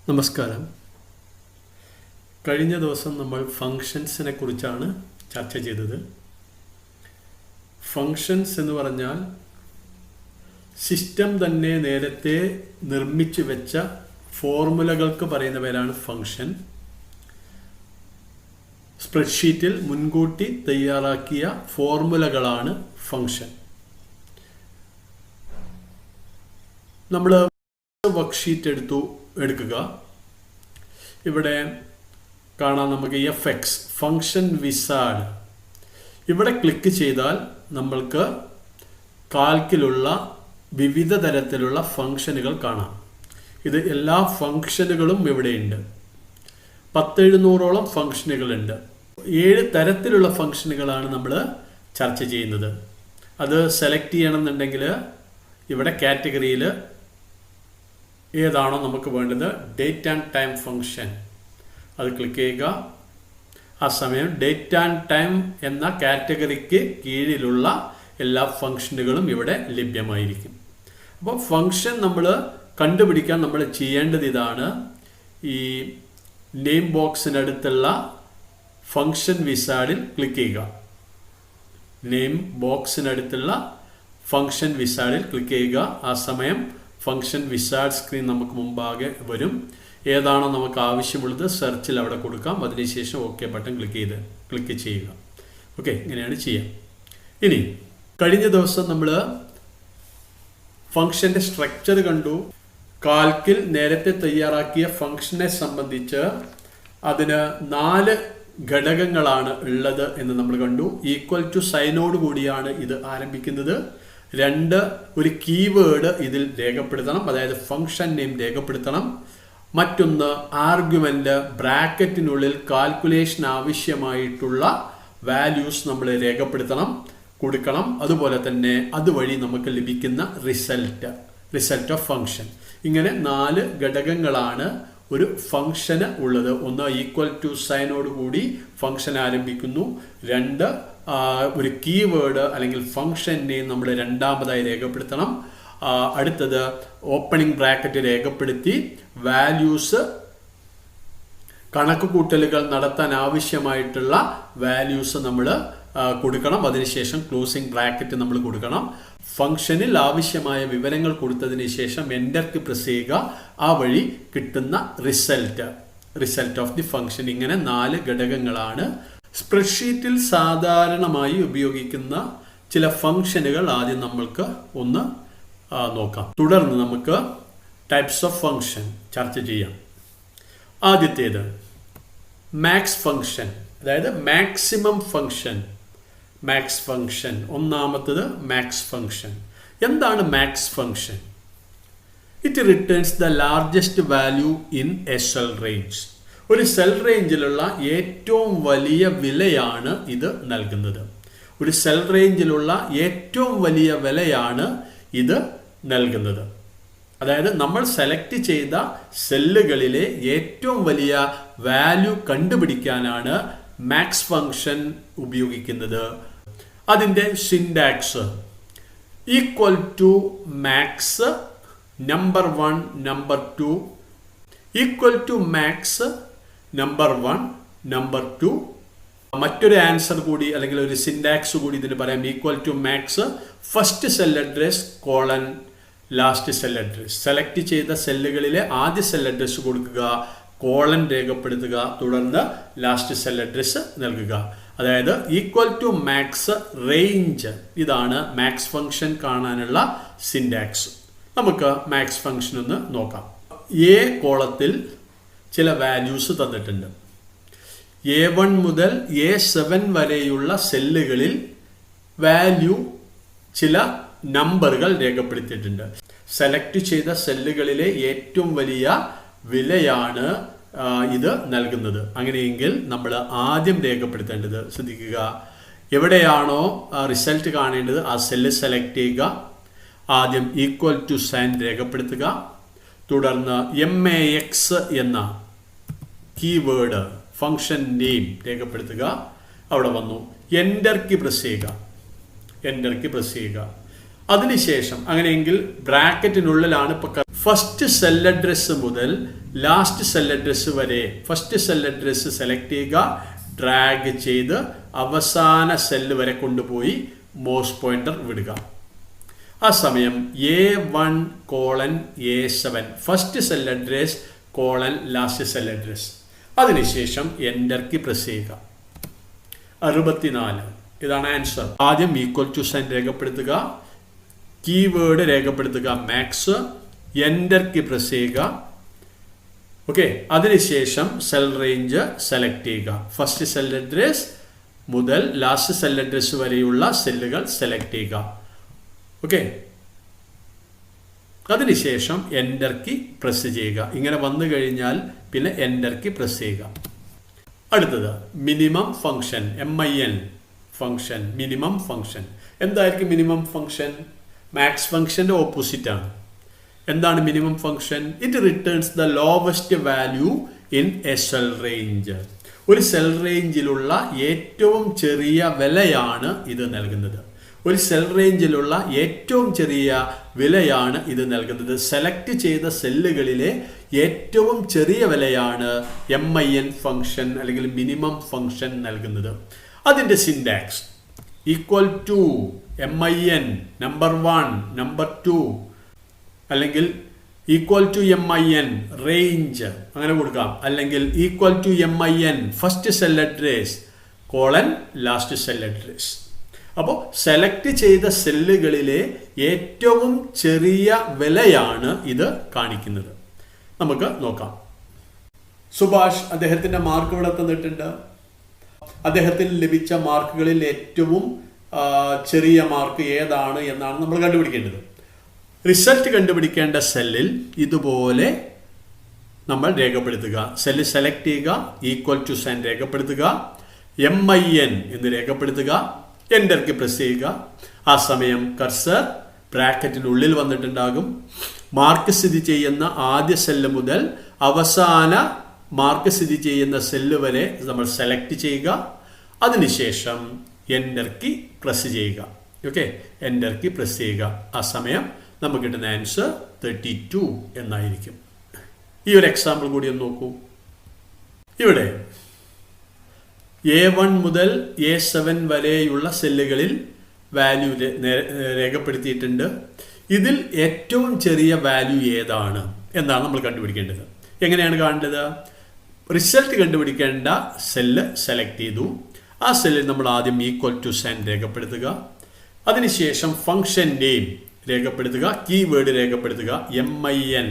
നമസ്കാരം. കഴിഞ്ഞ ദിവസം നമ്മൾ ഫങ്ഷൻസിനെ കുറിച്ചാണ് ചർച്ച ചെയ്തത്. ഫങ്ഷൻസ് എന്ന് പറഞ്ഞാൽ സിസ്റ്റം തന്നെ നേരത്തെ നിർമ്മിച്ചു വെച്ച ഫോർമുലകൾക്ക് പറയുന്ന പേരാണ് ഫങ്ഷൻ. സ്പ്രെഡ്ഷീറ്റിൽ മുൻകൂട്ടി തയ്യാറാക്കിയ ഫോർമുലകളാണ് ഫങ്ഷൻ. നമ്മൾ വർക്ക്ഷീറ്റ് എടുക്കുക. ഇവിടെ കാണാം നമുക്ക് fx ഫങ്ഷൻ വിസാർഡ്. ഇവിടെ ക്ലിക്ക് ചെയ്താൽ നമ്മൾക്ക് കാൽക്കിലുള്ള വിവിധ തരത്തിലുള്ള ഫങ്ഷനുകൾ കാണാം. ഇത് എല്ലാ ഫങ്ഷനുകളും ഇവിടെയുണ്ട്. 1700ഓളം ഫങ്ഷനുകളുണ്ട്. 7 തരത്തിലുള്ള ഫങ്ഷനുകളാണ് നമ്മൾ ചർച്ച ചെയ്യുന്നത്. അത് സെലക്ട് ചെയ്യണമെന്നുണ്ടെങ്കിൽ ഇവിടെ കാറ്റഗറിയിൽ ഏതാണോ നമുക്ക് വേണ്ടത്, ഡേറ്റ് ആൻഡ് ടൈം ഫങ്ഷൻ, അത് ക്ലിക്ക് ചെയ്യുക. ആ സമയം ഡേറ്റ് ആൻഡ് ടൈം എന്ന കാറ്റഗറിക്ക് കീഴിലുള്ള എല്ലാ ഫങ്ഷനുകളും ഇവിടെ ലഭ്യമായിരിക്കും. അപ്പോൾ ഫങ്ഷൻ നമ്മൾ കണ്ടുപിടിക്കാൻ നമ്മൾ ചെയ്യേണ്ടത് ഇതാണ്. ഈ നെയിം ബോക്സിനടുത്തുള്ള ഫങ്ഷൻ വിസാർഡിൽ ക്ലിക്ക് ചെയ്യുക. നെയിം ബോക്സിനടുത്തുള്ള ഫങ്ഷൻ വിസാർഡിൽ ക്ലിക്ക് ചെയ്യുക. ആ സമയം ഫങ്ഷൻ വിസാർഡ് സ്ക്രീൻ നമുക്ക് മുമ്പാകെ വരും. ഏതാണോ നമുക്ക് ആവശ്യമുള്ളത് സെർച്ചിൽ അവിടെ കൊടുക്കാം. അതിനുശേഷം ഓക്കെ ബട്ടൺ ക്ലിക്ക് ചെയ്യുക. ഓക്കെ, ഇങ്ങനെയാണ് ചെയ്യുക. ഇനി കഴിഞ്ഞ ദിവസം നമ്മൾ ഫങ്ഷന്റെ സ്ട്രക്ചർ കണ്ടു. കാൽക്കിൽ നേരത്തെ തയ്യാറാക്കിയ ഫങ്ഷനെ സംബന്ധിച്ച് അതിന് 4 ഘടകങ്ങളാണ് ഉള്ളത് എന്ന് നമ്മൾ കണ്ടു. ഈക്വൽ ടു സൈനോട് കൂടിയാണ് ഇത് ആരംഭിക്കുന്നത്. 2, ഒരു കീവേഡ് ഇതിൽ രേഖപ്പെടുത്തണം, അതായത് ഫങ്ഷൻ നെയിം രേഖപ്പെടുത്തണം. മറ്റൊന്ന് ആർഗ്യുമെന്റ്, ബ്രാക്കറ്റിനുള്ളിൽ കാൽക്കുലേഷൻ ആവശ്യമായിട്ടുള്ള വാല്യൂസ് നമ്മൾ രേഖപ്പെടുത്തണം, കൊടുക്കണം. അതുപോലെ തന്നെ അതുവഴി നമുക്ക് ലഭിക്കുന്ന റിസൾട്ട് ഓഫ് ഫങ്ഷൻ. ഇങ്ങനെ 4 ഘടകങ്ങളാണ് ഒരു ഫങ്ഷന് ഉള്ളത്. ഒന്ന് ഈക്വൽ ടു സൈനോട് കൂടി ഫങ്ഷൻ ആരംഭിക്കുന്നു. 2, ഒരു കീവേഡ് അല്ലെങ്കിൽ ഫങ്ഷൻ നെയിം നമ്മൾ രണ്ടാമതായി രേഖപ്പെടുത്തണം. അടുത്തത് ഓപ്പണിംഗ് ബ്രാക്കറ്റ് രേഖപ്പെടുത്തി വാല്യൂസ്, കണക്കുകൂട്ടലുകൾ നടത്താൻ ആവശ്യമായിട്ടുള്ള വാല്യൂസ് നമ്മൾ കൊടുക്കണം. അതിനുശേഷം ക്ലോസിംഗ് ബ്രാക്കറ്റ് നമ്മൾ കൊടുക്കണം. ഫങ്ഷനിൽ ആവശ്യമായ വിവരങ്ങൾ കൊടുത്തതിന് ശേഷം എൻ്റർ പ്രസ് ചെയ്യുക. ആ വഴി കിട്ടുന്ന റിസൾട്ട് ഓഫ് ദി ഫങ്ഷൻ. ഇങ്ങനെ 4 ഘടകങ്ങളാണ്. സ്പ്രെഡ്ഷീറ്റിൽ സാധാരണമായി ഉപയോഗിക്കുന്ന ചില ഫങ്ഷനുകൾ ആദ്യം നമ്മൾക്ക് ഒന്ന് നോക്കാം. തുടർന്ന് നമുക്ക് ടൈപ്സ് ഓഫ് ഫങ്ഷൻ ചർച്ച ചെയ്യാം. ആദ്യത്തേത് മാക്സ് ഫങ്ഷൻ, അതായത് മാക്സിമം ഫങ്ഷൻ. മാക്സ് ഫങ്ഷൻ ഒന്നാമത്തത് മാക്സ് ഫങ്ഷൻ. എന്താണ് max function? It returns the largest value in a cell range. ഒരു സെൽ റേഞ്ചിലുള്ള ഏറ്റവും വലിയ വിലയാണ് ഇത് നൽകുന്നത്. ഒരു സെൽ റേഞ്ചിലുള്ള ഏറ്റവും വലിയ വിലയാണ് ഇത് നൽകുന്നത്. അതായത് നമ്മൾ സെലക്ട് ചെയ്ത സെല്ലുകളിലെ ഏറ്റവും വലിയ വാല്യൂ കണ്ടുപിടിക്കാനാണ് മാക്സ് ഫങ്ഷൻ ഉപയോഗിക്കുന്നത്. അതിൻ്റെ syntax equal to max number 1 number 2 equal to max number 1 number 2. മറ്റൊരു ആൻസർ കൂടി അല്ലെങ്കിൽ ഒരു സിൻടാക്സ് കൂടി ഇതിന് പറയാം. Equal to max first cell address colon last cell address. Select ചെയ്ത സെല്ലുകളിലെ ആദ്യ സെൽ അഡ്രസ് കൊടുക്കുക, കോളൻ രേഖപ്പെടുത്തുക, തുടർന്ന് ലാസ്റ്റ് സെൽ അഡ്രസ് നൽകുക. അതായത് ഈക്വൽ ടു മാക്സ് റേഞ്ച്. ഇതാണ് മാക്സ് ഫങ്ഷൻ കാണാനുള്ള സിൻടാക്സ്. നമുക്ക് മാക്സ് ഫങ്ഷൻ ഒന്ന് നോക്കാം. എ കോളത്തിൽ ചില വാല്യൂസ് തന്നിട്ടുണ്ട്. A1 മുതൽ A7 വരെയുള്ള സെല്ലുകളിൽ വാല്യൂ ചില നമ്പറുകൾ രേഖപ്പെടുത്തിയിട്ടുണ്ട്. സെലക്ട് ചെയ്ത സെല്ലുകളിലെ ഏറ്റവും വലിയ വിലയാണ് ഇത് നൽകുന്നത്. അങ്ങനെയെങ്കിൽ നമ്മൾ ആദ്യം രേഖപ്പെടുത്തേണ്ടത്, ശ്രദ്ധിക്കുക, എവിടെയാണോ റിസൾട്ട് കാണേണ്ടത് ആ സെല്ല് സെലക്ട് ചെയ്യുക. ആദ്യം ഈക്വൽ ടു സൈൻ രേഖപ്പെടുത്തുക. തുടർന്ന് MAX എന്ന കീവേഡ് ഫങ്ഷൻ നെയിം രേഖപ്പെടുത്തുക. അവിടെ വന്നു എൻ്റർ കീ പ്രസ് ചെയ്യുക. അതിനുശേഷം അങ്ങനെയെങ്കിൽ ബ്രാക്കറ്റിനുള്ളിലാണ് ഇപ്പോൾ ഫസ്റ്റ് സെൽ അഡ്രസ് മുതൽ ലാസ്റ്റ് സെൽ അഡ്രസ് വരെ ഫസ്റ്റ് സെൽ അഡ്രസ് സെലക്ട് ചെയ്യുക, ഡ്രാഗ് ചെയ്ത് അവസാന സെല്ല് വരെ കൊണ്ടുപോയി മൗസ് പോയിന്റർ വിടുക. ആ സമയം A1:A7 first cell address last cell address. അതിനുശേഷം എൻ്റർ കീ പ്രസ് ചെയ്യുക. 64 ഇതാണ് ആൻസർ. ആദ്യം ഈക്വൽ ടു സൈൻ രേഖപ്പെടുത്തുക, കീവേഡ് രേഖപ്പെടുത്തുക മാക്സ്, എൻ്റർ കീ പ്രസ് ചെയ്യുക. ഓക്കെ, അതിനുശേഷം സെൽ റേഞ്ച് സെലക്ട് ചെയ്യുക. ഫസ്റ്റ് സെൽ അഡ്രസ് മുതൽ ലാസ്റ്റ് സെൽ അഡ്രസ് വരെയുള്ള സെല്ലുകൾ സെലക്ട് ചെയ്യുക. ഓക്കെ, അതിനുശേഷം എൻ്റർ കീ പ്രസ് ചെയ്യുക. ഇങ്ങനെ വന്നു കഴിഞ്ഞാൽ പിന്നെ എൻ്റർ കീ പ്രസ് ചെയ്യുക. അടുത്തത് minimum function, MIN function, minimum function. എന്തായിരിക്കും മിനിമം ഫംഗ്ഷൻ? മാക്സ് ഫംഗ്ഷന്റെ ഓപ്പോസിറ്റ് ആണ്. എന്താണ് minimum function? It returns the lowest value in a cell range. ഒരു സെൽ റേഞ്ചിലുള്ള ഏറ്റവും ചെറിയ വിലയാണ് ഇത് നൽകുന്നത്. ഒരു സെൽ റേഞ്ചിലുള്ള ഏറ്റവും ചെറിയ വിലയാണ് ഇത് നൽകുന്നത്. സെലക്ട് ചെയ്ത സെല്ലുകളിലെ ഏറ്റവും ചെറിയ വിലയാണ് MIN ഫംഗ്ഷൻ അല്ലെങ്കിൽ മിനിമം ഫംഗ്ഷൻ നൽകുന്നത്. അതിൻ്റെ syntax equal to MIN number 1 number 2 അല്ലെങ്കിൽ ഈക്വൽ ടു MIN റേഞ്ച് അങ്ങനെ കൊടുക്കാം. അല്ലെങ്കിൽ equal to MIN first cell address last cell address. അപ്പോൾ സെലക്ട് ചെയ്ത സെല്ലുകളിലെ ഏറ്റവും ചെറിയ വിലയാണ് ഇത് കാണിക്കുന്നത്. നമുക്ക് നോക്കാം. സുഭാഷ് അദ്ദേഹത്തിന്റെ മാർക്ക് ഇവിടെ തന്നിട്ടുണ്ട്. അദ്ദേഹത്തിന് ലഭിച്ച മാർക്കുകളിൽ ഏറ്റവും ചെറിയ മാർക്ക് ഏതാണ് എന്നാണ് നമ്മൾ കണ്ടുപിടിക്കേണ്ടത്. റിസൾട്ട് കണ്ടുപിടിക്കേണ്ട സെല്ലിൽ ഇതുപോലെ നമ്മൾ രേഖപ്പെടുത്തുക. സെല്ല് സെലക്ട് ചെയ്യുക, ഈക്വൽ ടു സൈൻ രേഖപ്പെടുത്തുക, MIN എന്ന് രേഖപ്പെടുത്തുക, എൻ്റർ കീ പ്രസ് ചെയ്യുക. ആ സമയം കർസർ ബ്രാക്കറ്റിനുള്ളിൽ വന്നിട്ടുണ്ടാകും. മാർക്ക് സ്ഥിതി ചെയ്യുന്ന ആദ്യ സെല്ല് മുതൽ അവസാന മാർക്ക് സ്ഥിതി ചെയ്യുന്ന സെല്ല് വരെ നമ്മൾ സെലക്ട് ചെയ്യുക. അതിനുശേഷം എൻ്റർ കീ പ്രസ് ചെയ്യുക. ഓക്കെ, എൻ്റർ കീ പ്രസ് ചെയ്യുക. ആ സമയം നമുക്ക് കിട്ടുന്ന ആൻസർ 32 എന്നായിരിക്കും. ഈ ഒരു എക്സാമ്പിൾ കൂടി ഒന്ന് നോക്കൂ. ഇവിടെ A1 മുതൽ A7 വരെയുള്ള സെല്ലുകളിൽ വാല്യൂ രേഖപ്പെടുത്തിയിട്ടുണ്ട്. ഇതിൽ ഏറ്റവും ചെറിയ വാല്യൂ ഏതാണ് എന്നാണ് നമ്മൾ കണ്ടുപിടിക്കേണ്ടത്. എങ്ങനെയാണ് കാണേണ്ടത്? റിസൾട്ട് കണ്ടുപിടിക്കേണ്ട സെല്ല് സെലക്ട് ചെയ്തു. ആ സെല്ലിൽ നമ്മൾ ആദ്യം ഈക്വൽ ടു സൈൻ രേഖപ്പെടുത്തുക. അതിനുശേഷം ഫംഗ്ഷൻ നെയിം രേഖപ്പെടുത്തുക, കീവേഡ് രേഖപ്പെടുത്തുക MIN,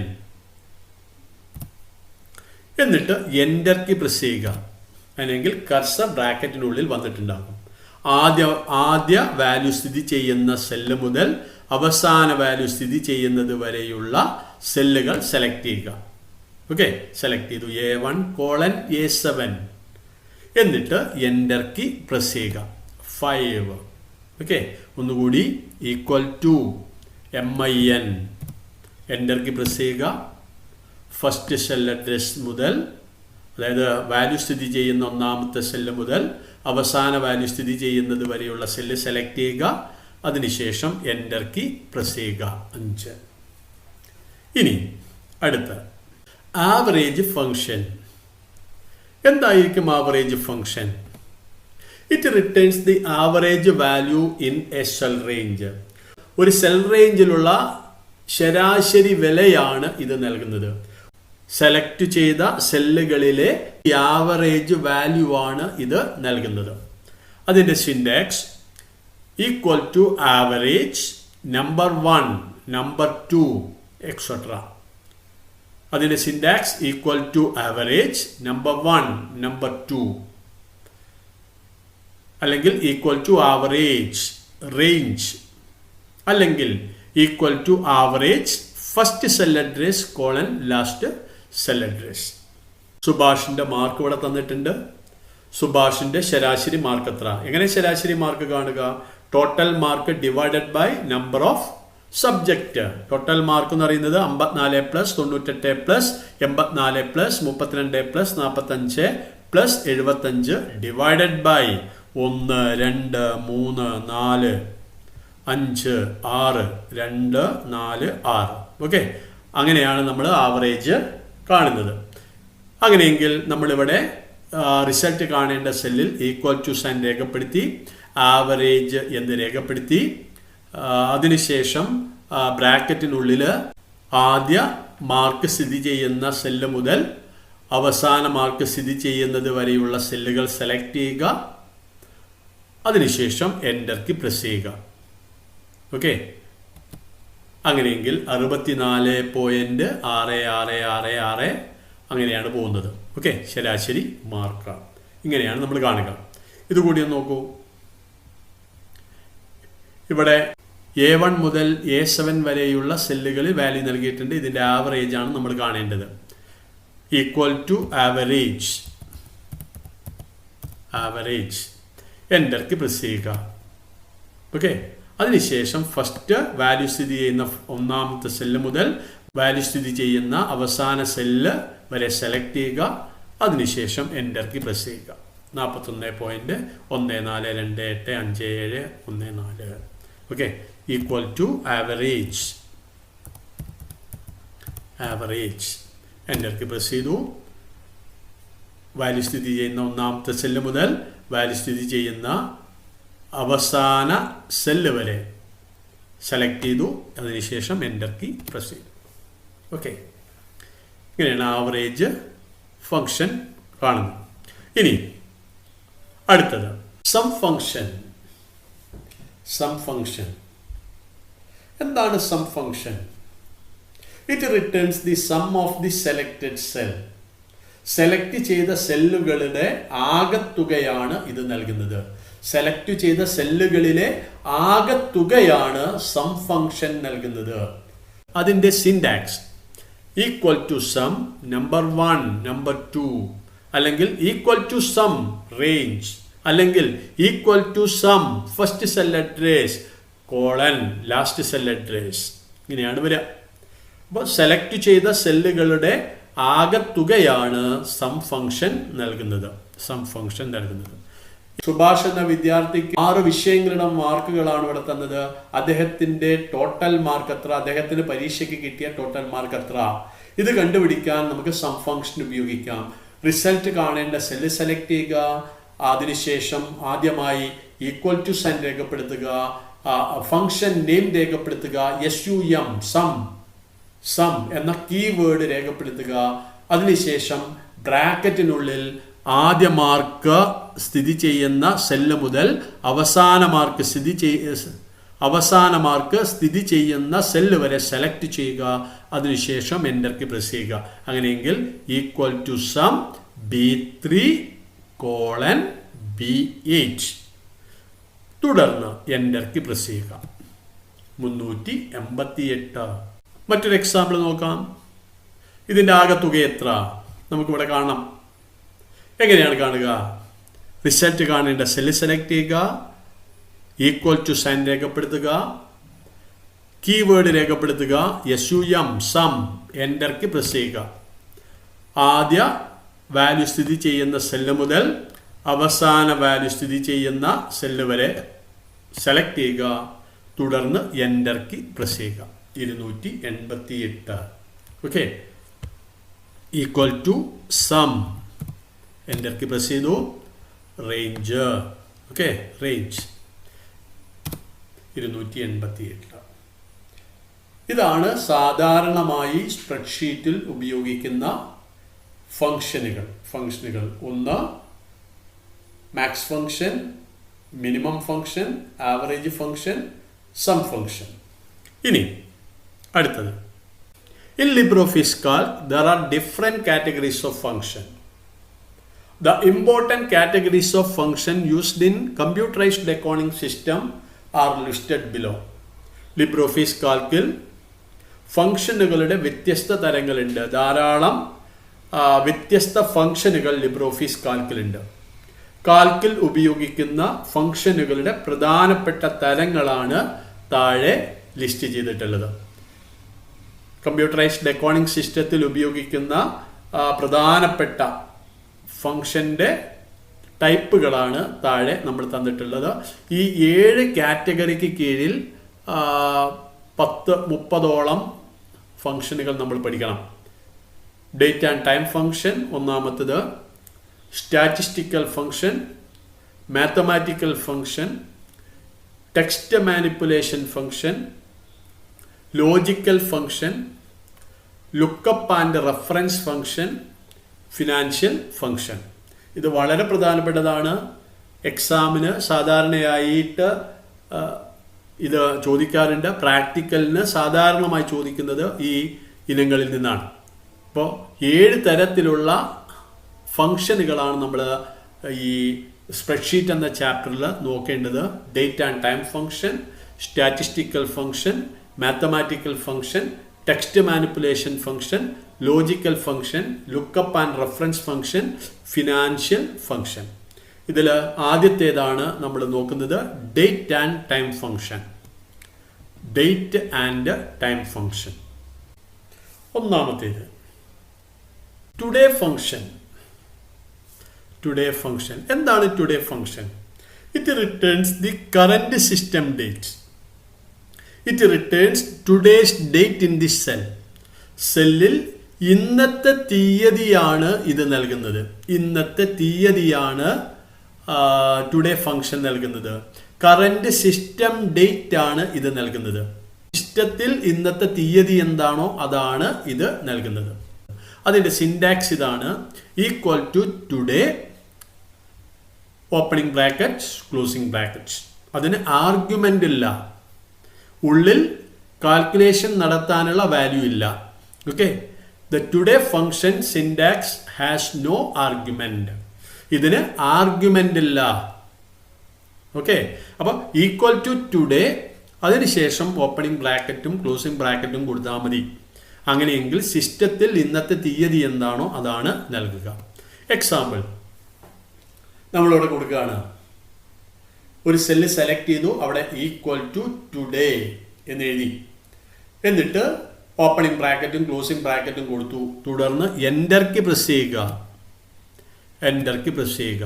എന്നിട്ട് എൻ്റർ കീ പ്രസ് ചെയ്യുക. അല്ലെങ്കിൽ കർസർ ബ്രാക്കറ്റിനുള്ളിൽ വന്നിട്ടുണ്ടാകും. ആദ്യ വാല്യൂ സ്ഥിതി ചെയ്യുന്ന സെല്ല് മുതൽ അവസാന വാല്യൂ സ്ഥിതി ചെയ്യുന്നത് വരെയുള്ള സെല്ലുകൾ സെലക്ട് ചെയ്യുക. ഓക്കെ, സെലക്ട് ചെയ്തു A1:A7 എന്നിട്ട് എൻ്റർ കീ പ്രസ് ചെയ്യുക. 5. ഓക്കെ, ഒന്നുകൂടി equal to MIN, enter key press ചെയ്യുക. ഫസ്റ്റ് സെൽ അഡ്രസ് മുതൽ, അതായത് വാല്യൂ സ്ഥിതി ചെയ്യുന്ന ഒന്നാമത്തെ സെല്ല് മുതൽ അവസാന വാല്യൂ സ്ഥിതി ചെയ്യുന്നത് വരെയുള്ള സെല്ല് സെലക്ട് ചെയ്യുക. അതിനുശേഷം എൻ്റർ കീ പ്രസ് ചെയ്യുക. 5. ഇനി അടുത്ത ആവറേജ് ഫംഗ്ഷൻ. എന്തായിരിക്കും average function? It returns the average value in a cell range. ഒരു സെൽ റേഞ്ചിലുള്ള ശരാശരി വിലയാണ് ഇത് നൽകുന്നത്. സെലക്ട് ചെയ്ത സെല്ലുകളിലെ ആവറേജ് വാല്യൂ ആണ് ഇത് നൽകുന്നത്. അതിൻ്റെ syntax equal to average number 1 number 2 et cetera. അതിൻ്റെ syntax equal to average number 1 number 2 അല്ലെങ്കിൽ ഈക്വൽ ടു ആവറേജ് റേഞ്ച് അല്ലെങ്കിൽ equal to average first cell address last cell address. സുഭാഷിന്റെ മാർക്ക് ഇവിടെ തന്നിട്ടുണ്ട്. സുഭാഷിന്റെ ശരാശരി മാർക്ക് എത്ര? എങ്ങനെ ശരാശരി മാർക്ക് കാണുക? Total mark divided by number of subject. Total mark എന്ന് പറയുന്നത് 54+98+98+32+45+45+75 ഡിവൈഡഡ് ബൈ 1 2 3 4 5 6 2 4 6. ഓക്കെ, അങ്ങനെയാണ് നമ്മൾ ആവറേജ് കാണുന്നത്. അങ്ങനെയെങ്കിൽ നമ്മളിവിടെ റിസൾട്ട് കാണേണ്ട സെല്ലിൽ ഈക്വൽ ടു സൈൻ രേഖപ്പെടുത്തി, ആവറേജ് എന്ന് രേഖപ്പെടുത്തി. അതിനുശേഷം ബ്രാക്കറ്റിനുള്ളിൽ ആദ്യ മാർക്ക് സ്ഥിതി ചെയ്യുന്ന സെല്ല് മുതൽ അവസാന മാർക്ക് സ്ഥിതി ചെയ്യുന്നത് വരെയുള്ള സെല്ലുകൾ സെലക്ട് ചെയ്യുക. അതിനുശേഷം എൻ്റർ കീ പ്രസ് ചെയ്യുക. ഓക്കെ, അങ്ങനെയെങ്കിൽ 64.6666 അങ്ങനെയാണ് പോകുന്നത്. ഓക്കെ, ശരാശരി മാർക്കാണ്. ഇങ്ങനെയാണ് നമ്മൾ കാണുക. ഇതുകൂടി ഒന്ന് നോക്കൂ. ഇവിടെ A1 മുതൽ A7 വരെയുള്ള സെല്ലുകളിൽ വാല്യൂ നൽകിയിട്ടുണ്ട്. ഇതിൻ്റെ ആവറേജ് ആണ് നമ്മൾ കാണേണ്ടത്. Equal to average, enter key press ചെയ്യുക. ഓക്കെ, അതിനുശേഷം ഫസ്റ്റ് വാല്യൂ സ്ഥിതി ചെയ്യുന്ന ഒന്നാമത്തെ സെല്ല് മുതൽ വാല്യൂ സ്ഥിതി ചെയ്യുന്ന അവസാന സെല്ല് വരെ സെലക്ട് ചെയ്യുക. അതിനുശേഷം എൻ്റർ കീ പ്രസ് ചെയ്യുക. 41.14285714. Okay, equal to average, enter key press ചെയ്തു. വാല്യൂ സ്ഥിതി ചെയ്യുന്ന ഒന്നാമത്തെ സെല്ല് മുതൽ വാല്യൂ സ്ഥിതി ചെയ്യുന്ന അവസാന സെല്ല് വരെ സെലക്ട് ചെയ്തു. അതിനുശേഷം എൻ്റർ കീ പ്രസ് ചെയ്തു. ഓക്കെ, ഇങ്ങനെയാണ് ആവറേജ് ഫംഗ്ഷൻ കാണുന്നത്. ഇനി അടുത്തത് സം ഫംഗ്ഷൻ. എന്താണ് sum function? It returns the sum of the selected cell. Select ചെയ്ത സെല്ലുകളുടെ ആകത്തുകയാണ് ഇത് നൽകുന്നത്. സെലക്ട് ചെയ്ത സെല്ലുകളിലെ ആകത്തുകയാണ് സം ഫംഗ്ഷൻ നൽകുന്നത്. അതിൻ്റെ syntax equal to sum number 1, number 2, അല്ലെങ്കിൽ ഈക്വൽ ടു സം റേഞ്ച്, അല്ലെങ്കിൽ equal to sum first cell address colon last cell address. ഇങ്ങനെയാണ് വരിക. അപ്പോൾ സെലക്ട് ചെയ്ത സെല്ലുകളുടെ ആകത്തുകയാണ് സം ഫംഗ്ഷൻ നൽകുന്നത്. സുഭാഷ് എന്ന വിദ്യാർത്ഥിക്ക് 6 വിഷയങ്ങളുടെ മാർക്കുകളാണ് ഇവിടെ തന്നത്. അദ്ദേഹത്തിന്റെ ടോട്ടൽ മാർക്ക് എത്ര? അദ്ദേഹത്തിന് പരീക്ഷയ്ക്ക് കിട്ടിയ ടോട്ടൽ മാർക്ക് എത്ര? ഇത് കണ്ടുപിടിക്കാൻ നമുക്ക് സം ഫംഗ്ഷൻ ഉപയോഗിക്കാം. റിസൾട്ട് കാണേണ്ട സെല്ല് സെലക്ട് ചെയ്യുക. അതിനുശേഷം ആദ്യമായി ഈക്വൽ ടു സൈൻ രേഖപ്പെടുത്തുക, ഫംഗ്ഷൻ നെയിം രേഖപ്പെടുത്തുക, SUM സം എന്ന കീവേഡ് രേഖപ്പെടുത്തുക. അതിനുശേഷം ബ്രാക്കറ്റിനുള്ളിൽ ആദ്യ മാർക്ക് സ്ഥിതി ചെയ്യുന്ന സെല്ല് മുതൽ അവസാന മാർക്ക് സ്ഥിതി ചെയ്യുന്ന സെല്ല് വരെ സെലക്ട് ചെയ്യുക. അതിനുശേഷം എൻ്റർ കീ പ്രസ് ചെയ്യുക. അങ്ങനെയെങ്കിൽ ഈക്വൽ ടു സം B3:B8. തുടർന്ന് എൻ്റർ കീ പ്രസ് ചെയ്യുക. 388. മറ്റൊരു എക്സാമ്പിൾ നോക്കാം. ഇതിൻ്റെ ആകെത്തുക എത്ര? നമുക്കിവിടെ കാണാം. എങ്ങനെയാണ് കാണുക? റിസൾട്ട് കാണേണ്ട സെല്ല് സെലക്ട് ചെയ്യുക, ഈക്വൽ ടു സൈൻ രേഖപ്പെടുത്തുക, കീവേഡ് രേഖപ്പെടുത്തുക, SUM sum, enter key press ചെയ്യുക. ആദ്യ വാല്യൂ സ്ഥിതി ചെയ്യുന്ന സെല്ല് മുതൽ അവസാന വാല്യൂ സ്ഥിതി ചെയ്യുന്ന സെല്ല് വരെ സെലക്ട് ചെയ്യുക. തുടർന്ന് എൻ്റർ കീ പ്രസ് ചെയ്യുക. 288. Okay, equal to sum, enter key press ചെയ്തു. Range, okay, range 288. ഇതാണ് സാധാരണമായി സ്പ്രെഡ്ഷീറ്റിൽ ഉപയോഗിക്കുന്ന ഫംഗ്ഷനുകൾ. ഒന്ന് max function, minimum function, average function, sum function. ഇനി അടുത്തത്, in LibreOffice Calc there are different categories of function. The important categories of function used in computerized accounting system are listed below. LibreOffice Calcil ഫംഗ്ഷനുകളുടെ വ്യത്യസ്ത തരങ്ങളുണ്ട്. ധാരാളം വ്യത്യസ്ത ഫംഗ്ഷനുകൾ LibreOffice കാൽക്കിലുണ്ട്. കാൽക്കിൽ ഉപയോഗിക്കുന്ന ഫംഗ്ഷനുകളുടെ പ്രധാനപ്പെട്ട തരങ്ങളാണ് താഴെ ലിസ്റ്റ് ചെയ്തിട്ടുള്ളത്. കമ്പ്യൂട്ടറൈസ്ഡ് അക്കൗണ്ടിംഗ് സിസ്റ്റത്തിൽ ഉപയോഗിക്കുന്ന പ്രധാനപ്പെട്ട ഫംഗ്ഷൻ്റെ ടൈപ്പുകളാണ് താഴെ നമ്മൾ തന്നിട്ടുള്ളത്. ഈ 7 കാറ്റഗറിക്ക് കീഴിൽ 30-ഓളം ഫംഗ്ഷനുകൾ നമ്മൾ പഠിക്കണം. ഡേറ്റ് ആൻഡ് ടൈം ഫംഗ്ഷൻ ഒന്നാമത്തത്, statistical function, mathematical function, text manipulation function, logical function, lookup and reference function, financial function. ഇത് വളരെ പ്രധാനപ്പെട്ടതാണ്. എക്സാമിന് സാധാരണയായിട്ട് ഇത് ചോദിക്കാറുണ്ട്. പ്രാക്ടിക്കലിന് സാധാരണമായി ചോദിക്കുന്നത് ഈ ഇനങ്ങളിൽ നിന്നാണ്. അപ്പോൾ 7 തരത്തിലുള്ള ഫംഗ്ഷനുകളാണ് നമ്മൾ ഈ സ്പ്രെഡ്ഷീറ്റ് എന്ന ചാപ്റ്ററിൽ നോക്കേണ്ടത്. Date and time function, statistical function, mathematical function, text manipulation function, logical function, lookup and reference function, financial function. ഇതിൽ ആദ്യത്തേതാണ് നമ്മൾ നോക്കുന്നത് date and time function. Date and time function ഒന്നാമത്തേത് ടുഡേ ഫംഗ്ഷൻ. ടുഡേ ഫംഗ്ഷൻ എന്താണ് today function? It returns the current system date. It returns today's date in the cell. സെല്ലിൽ ഇന്നത്തെ തീയതിയാണ് ഇത് നൽകുന്നത്. ഇന്നത്തെ തീയതിയാണ് ടുഡേ ഫംഗ്ഷൻ നൽകുന്നത്. കറന്റ് സിസ്റ്റം ഡേറ്റ് ആണ് ഇത് നൽകുന്നത്. സിസ്റ്റത്തിൽ ഇന്നത്തെ തീയതി എന്താണോ അതാണ് ഇത് നൽകുന്നത്. അതിന്റെ സിൻടാക്സ് ഇതാണ്: equal to today opening brackets closing brackets. അതിന് ആർഗ്യുമെന്റ് ഇല്ല, ഉള്ളിൽ കാൽക്കുലേഷൻ നടത്താനുള്ള വാല്യൂ ഇല്ല. Okay, the today function syntax has no argument. ഇതിന് ആർഗ്യുമെന്റ് ഇല്ല. ഓക്കെ, അപ്പൊ ഈക്വൽ ടു ടുഡേ, അതിനുശേഷം ഓപ്പണിംഗ് ബ്രാക്കറ്റും ക്ലോസിംഗ് ബ്രാക്കറ്റും കൊടുത്താൽ മതി. അങ്ങനെയെങ്കിൽ സിസ്റ്റത്തിൽ ഇന്നത്തെ തീയതി എന്താണോ അതാണ് നൽകുക. എക്സാമ്പിൾ നമ്മളിവിടെ കൊടുക്കുകയാണ്. ഒരു സെല്ല് സെലക്ട് ചെയ്തു, അവിടെ ഈക്വൽ ടു ടുഡേ എന്ന് എഴുതി, എന്നിട്ട് ഓപ്പണിംഗ് ബ്രാക്കറ്റും ക്ലോസിംഗ് ബ്രാക്കറ്റും കൊടുത്തു. തുടർന്ന് എൻ്റർക്ക് പ്രസ് ചെയ്യുക. എൻ്റർക്ക് പ്രസ് ചെയ്യുക.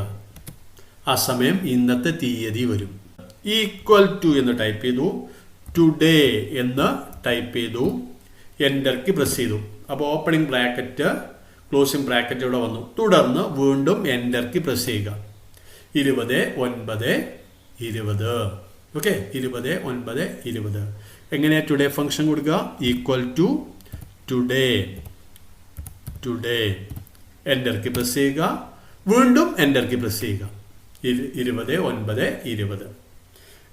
ആ സമയം ഇന്നത്തെ തീയതി വരും. ഈക്വൽ ടു എന്ന് ടൈപ്പ് ചെയ്തു, ടുഡേ എന്ന് ടൈപ്പ് ചെയ്തു, എൻ്റർക്ക് പ്രസ് ചെയ്തു. അപ്പോൾ ഓപ്പണിംഗ് ബ്രാക്കറ്റ് ക്ലോസിംഗ് ബ്രാക്കറ്റ് ഇവിടെ വന്നു. തുടർന്ന് വീണ്ടും എൻ്റർക്ക് പ്രസ് ചെയ്യുക. 20/9/20. ഓക്കെ, 20/9/20. എങ്ങനെയാണ് ടുഡേ ഫംഗ്ഷൻ കൊടുക്കുക? Equal to today. ടുഡേ എൻ്റർക്ക് പ്രസ് ചെയ്യുക, വീണ്ടും എൻ്റർക്ക് പ്രസ് ചെയ്യുക. 20/9/20.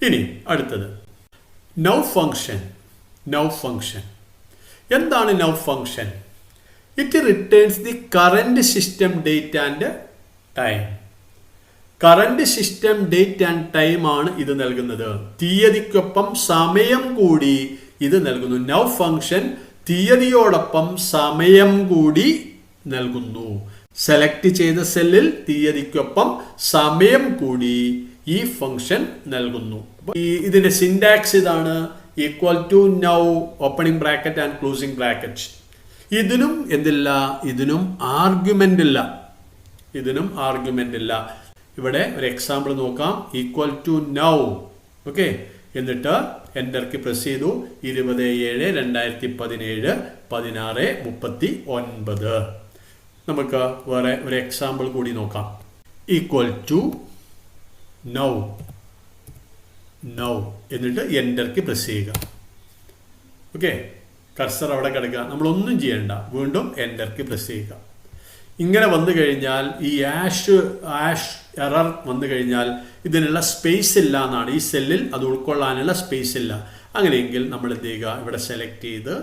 ഇനി അടുത്തത് നൗ ഫംഗ്ഷൻ. നൗ ഫംഗ്ഷൻ എന്താണ് now function? It returns the current system date and time. Current system date and time ആണ് ഇത് നൽകുന്നത്. തീയതിക്കൊപ്പം സമയം കൂടി ഇത് നൽകുന്നു. നൗ ഫംഗ്ഷൻ തീയതിയോടൊപ്പം സമയം കൂടി നൽകുന്നു. സെലക്ട് ചെയ്ത സെല്ലിൽ തീയതിക്കൊപ്പം സമയം കൂടി ഈ ഫംഗ്ഷൻ നൽകുന്നു. ഇതിന്റെ സിൻടാക്സ് ഇതാണ്: equal to now opening bracket and closing bracket. ഇതിനും എന്തില്ല? ഇതിനും ആർഗ്യുമെന്റ് ഇല്ല. ഇതിനും ആർഗ്യുമെന്റ് ഇല്ല. ഇവിടെ ഒരു എക്സാമ്പിൾ നോക്കാം. Equal to now. ഓക്കെ, എന്നിട്ട് എൻ്റർക്ക് പ്രസ് ചെയ്തു. 27/2017 16:39. നമുക്ക് വേറെ ഒരു എക്സാമ്പിൾ കൂടി നോക്കാം. Equal to now. നൗ എന്നിട്ട് എൻ്റർക്ക് പ്രസ് ചെയ്യുക. ഓക്കെ, കർസർ അവിടെ കിടക്കുക, നമ്മളൊന്നും ചെയ്യണ്ട. വീണ്ടും എൻ്റർക്ക് പ്രസ് ചെയ്യുക. ഇങ്ങനെ വന്നു കഴിഞ്ഞാൽ ഈ ആഷ് എറർ വന്നു കഴിഞ്ഞാൽ ഇതിനുള്ള സ്പേസ് ഇല്ല എന്നാണ്. ഈ സെല്ലിൽ അത് ഉൾക്കൊള്ളാനുള്ള സ്പേസ് ഇല്ല. അങ്ങനെയെങ്കിൽ നമ്മൾ എന്ത് ചെയ്യുക? ഇവിടെ സെലക്ട് ചെയ്ത്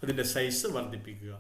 അതിൻ്റെ സൈസ് വർദ്ധിപ്പിക്കുക.